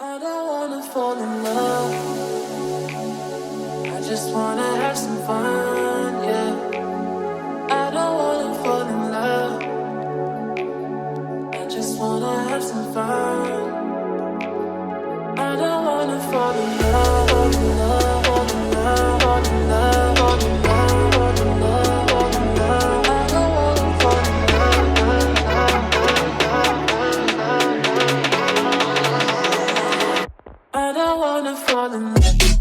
I don't wanna fall in love. I just wanna have some fun, yeah. I don't wanna fall in love. I just wanna have some fun. I don't wanna fall in love, fall in love, fall in love, fall in love, fall in love, fall in love, fall in love. I don't wanna fall in love. I don't wanna fall in love.